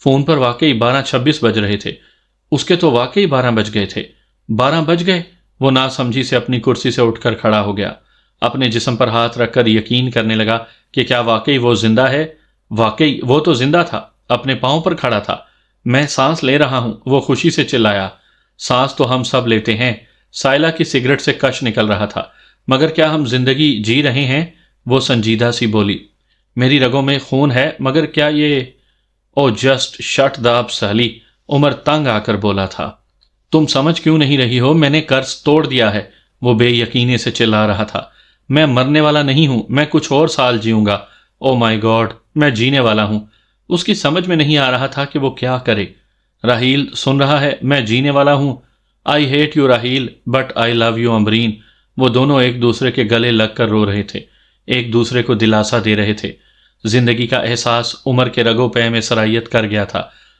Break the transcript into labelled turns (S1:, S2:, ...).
S1: Phone پر واقعی 12:26 بج رہے تھے۔ اس کے تو واقعی 12 بج گئے تھے۔ 12 بج گئے؟ وہ ناسمجھی سے اپنی کرسی سے اٹھ کر کھڑا ہو گیا، اپنے جسم پر ہاتھ رکھ کر یقین کرنے لگا کہ کیا واقعی وہ زندہ ہے؟ واقعی وہ تو زندہ تھا، اپنے پاؤں پر کھڑا تھا۔ میں سانس لے رہا ہوں، وہ خوشی سے چلایا۔ سانس تو ہم سب لیتے ہیں۔ سائلہ کی سگریٹ سے کش نکل رہا تھا۔ مگر کیا ہم زندگی جی رہے ہیں؟ وہ سنجیدہ سی بولی۔ میری رگوں میں خون ہے، مگر کیا یہ… او جسٹ شٹ دا اپ سہلی، عمر تنگ آ کر بولا تھا۔ تم سمجھ کیوں نہیں رہی ہو؟ میں نے قرض توڑ دیا ہے، وہ بے یقینی سے چلا رہا تھا۔ میں مرنے والا نہیں ہوں، میں کچھ اور سال جیوں گا۔ او مائی گاڈ، میں جینے والا ہوں۔ اس کی سمجھ میں نہیں آ رہا تھا کہ وہ کیا کرے۔ راہیل سن رہا ہے؟ میں جینے والا ہوں۔ I hate you Raheel, but I love you Ambreen. وہ دونوں ایک دوسرے کے گلے لگ کر رو رہے تھے، ایک دوسرے کو دلاسا دے رہے تھے۔ زندگی کا احساس عمر کے رگوں پے میں سرایت کر گیا تھا۔